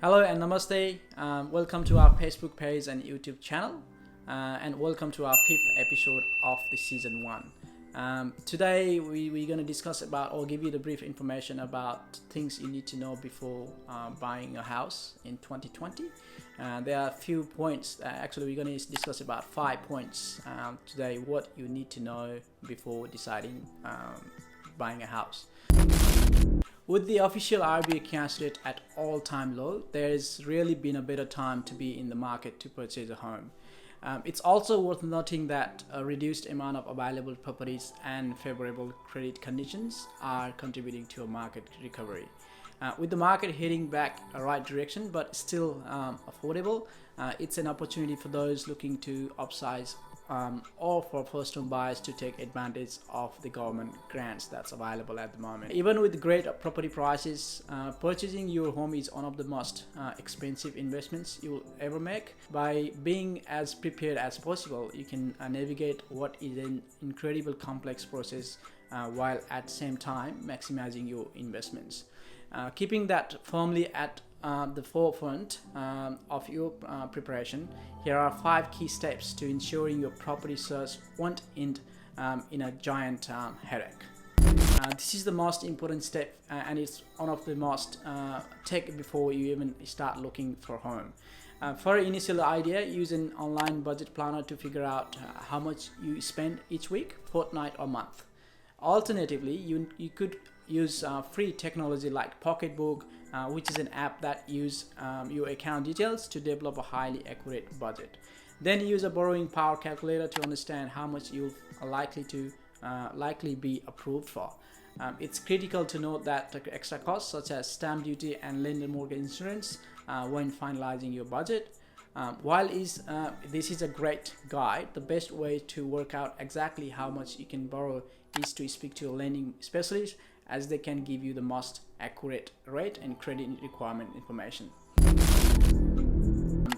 Hello and namaste. Welcome to our Facebook page and YouTube channel, and welcome to our 5th episode of the season 1. Today we're going to discuss about or give you the brief information about things you need to know before buying a house in 2020. There are a few points. Actually, we're going to discuss about 5 points today, what you need to know before deciding buying a house. With the official RBA cash rate at all-time low, there's really been a better time to be in the market to purchase a home. It's also worth noting that a reduced amount of available properties and favorable credit conditions are contributing to a market recovery. With the market heading back a right direction but still affordable, it's an opportunity for those looking to upsize or for first-home buyers to take advantage of the government grants that's available at the moment. Even with great property prices, purchasing your home is one of the most expensive investments you'll ever make. By being as prepared as possible, you can navigate what is an incredible complex process while at the same time maximizing your investments. Keeping that firmly at the forefront of your preparation, here are 5 key steps to ensuring your property search won't end in a giant headache. This is the most important step, and it's one of the most take before you even start looking for a home. For an initial idea, use an online budget planner to figure out how much you spend each week, fortnight, or month. Alternatively, you could use free technology like Pocketbook, which is an app that uses your account details to develop a highly accurate budget. Then use a borrowing power calculator to understand how much you'll likely be approved for. It's critical to note that the extra costs such as stamp duty and lender mortgage insurance when finalizing your budget. While this is a great guide, the best way to work out exactly how much you can borrow is to speak to a lending specialist, as they can give you the most accurate rate and credit requirement information.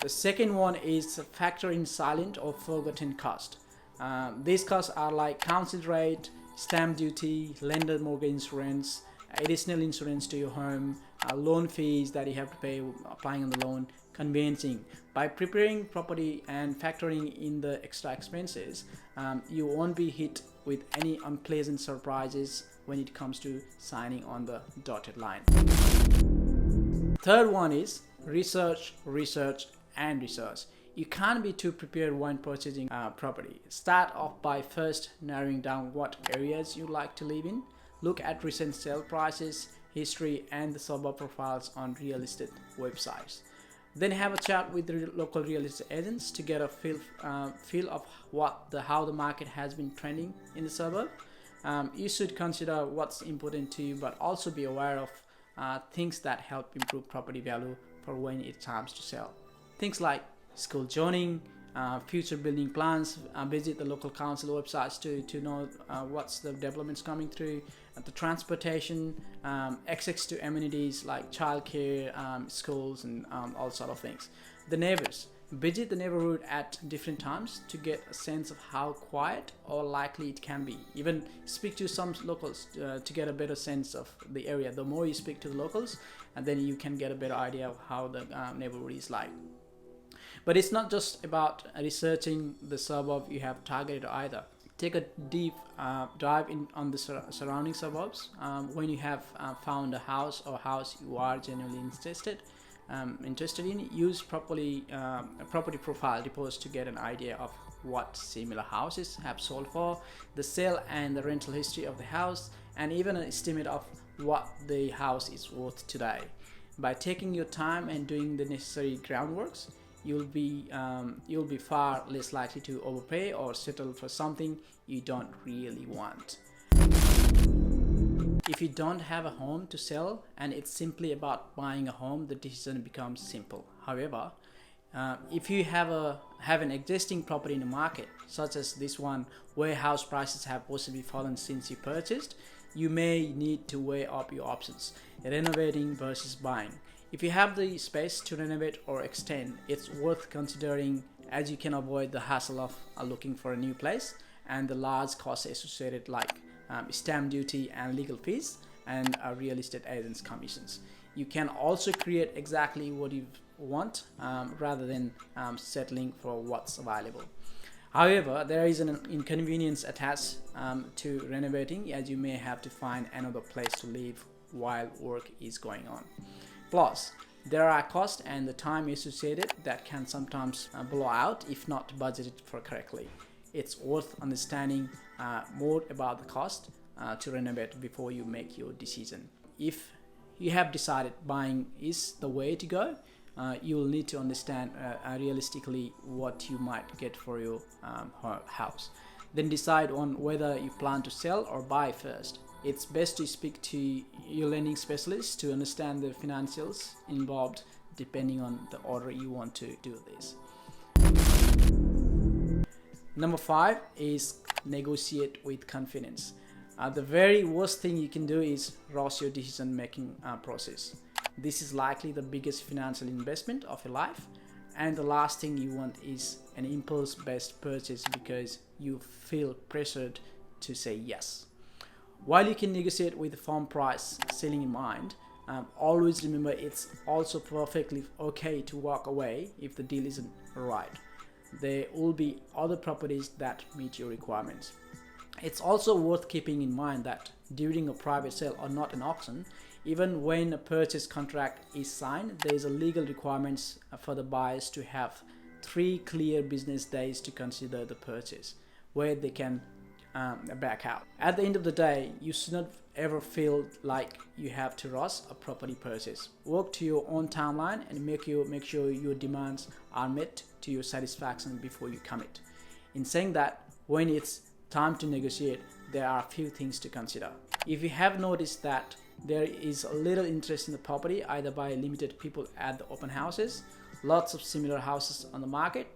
The second one is factor in silent or forgotten cost. These costs are like council rate, stamp duty, lender mortgage insurance, additional insurance to your home, loan fees that you have to pay applying on the loan, conveyancing. By preparing property and factoring in the extra expenses, you won't be hit with any unpleasant surprises when it comes to signing on the dotted line. Third one is research. You can't be too prepared when purchasing property. Start off by first narrowing down what areas you like to live in. Look at recent sale prices, history, and the suburb profiles on real estate websites. Then have a chat with the local real estate agents to get a feel of how the market has been trending in the suburb. You should consider what's important to you, but also be aware of things that help improve property value for when it's time to sell. Things like school zoning, future building plans, visit the local council websites to know what's the developments coming through, the transportation, access to amenities like childcare, schools, and all sort of things. The neighbors. Visit the neighborhood at different times to get a sense of how quiet or likely it can be. Even speak to some locals to get a better sense of the area. The more you speak to the locals, and then you can get a better idea of how the neighborhood is like. But it's not just about researching the suburb you have targeted either. Take a deep dive on the surrounding suburbs. When you have found a house you are genuinely interested in, use property profile reports to get an idea of what similar houses have sold for, the sale and the rental history of the house, and even an estimate of what the house is worth today. By taking your time and doing the necessary groundworks, you'll be far less likely to overpay or settle for something you don't really want. If you don't have a home to sell and it's simply about buying a home, the decision becomes simple. However, if you have an existing property in the market, such as this one, where house prices have possibly fallen since you purchased, you may need to weigh up your options, renovating versus buying. If you have the space to renovate or extend, it's worth considering, as you can avoid the hassle of looking for a new place and the large costs associated like stamp duty and legal fees and real estate agents' commissions. You can also create exactly what you want rather than settling for what's available. However, there is an inconvenience attached to renovating, as you may have to find another place to live while work is going on. Plus, there are costs and the time associated that can sometimes blow out if not budgeted for correctly. It's worth understanding more about the cost to renovate before you make your decision. If you have decided buying is the way to go, you will need to understand realistically what you might get for your house. Then decide on whether you plan to sell or buy first. It's best to speak to your lending specialist to understand the financials involved depending on the order you want to do this. Number 5 is negotiate with confidence. The very worst thing you can do is rush your decision making process. This is likely the biggest financial investment of your life, and the last thing you want is an impulse based purchase because you feel pressured to say yes. While you can negotiate with the firm price selling in mind, always remember it's also perfectly okay to walk away if the deal isn't right. There will be other properties that meet your requirements. It's also worth keeping in mind that during a private sale or not an auction, even when a purchase contract is signed, there is a legal requirements for the buyers to have 3 clear business days to consider the purchase, where they can back out. At the end of the day, you should not ever feel like you have to rush a property purchase. Work to your own timeline and make sure your demands are met to your satisfaction before you commit. In saying that, when it's time to negotiate, there are a few things to consider. If you have noticed that there is a little interest in the property either by limited people at the open houses, lots of similar houses on the market,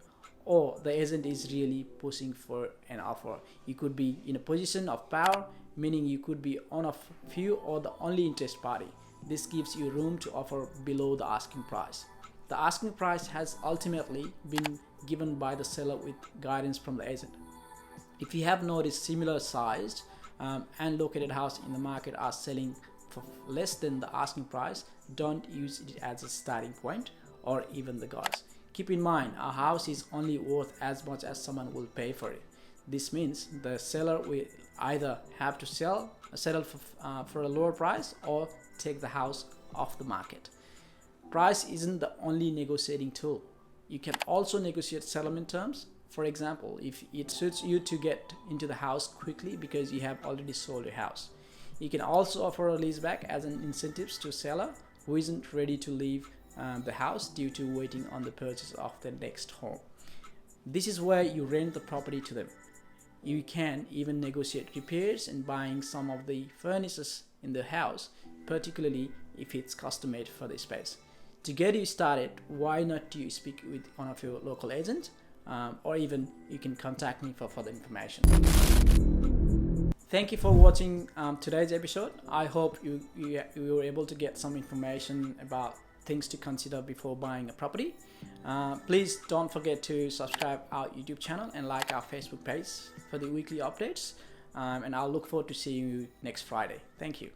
or the agent is really pushing for an offer, you could be in a position of power, meaning you could be one of few or the only interest party. This gives you room to offer below the asking price. The asking price has ultimately been given by the seller with guidance from the agent. If you have noticed similar sized and located house in the market are selling for less than the asking price, don't use it as a starting point or even the guess. Keep in mind, a house is only worth as much as someone will pay for it. This means the seller will either have to settle for a lower price or take the house off the market. Price isn't the only negotiating tool. You can also negotiate settlement terms. For example, if it suits you to get into the house quickly because you have already sold your house, you can also offer a leaseback as an incentive to a seller who isn't ready to leave the house due to waiting on the purchase of their next home. This is where you rent the property to them. You can even negotiate repairs and buying some of the furnitures in the house, particularly if it's custom made for the space. To get you started, why not do you speak with one of your local agents, or even you can contact me for further information. Thank you for watching today's episode. I hope you were able to get some information about things to consider before buying a property. Please don't forget to subscribe our YouTube channel and like our Facebook page for the weekly updates. And I'll look forward to seeing you next Friday. Thank you.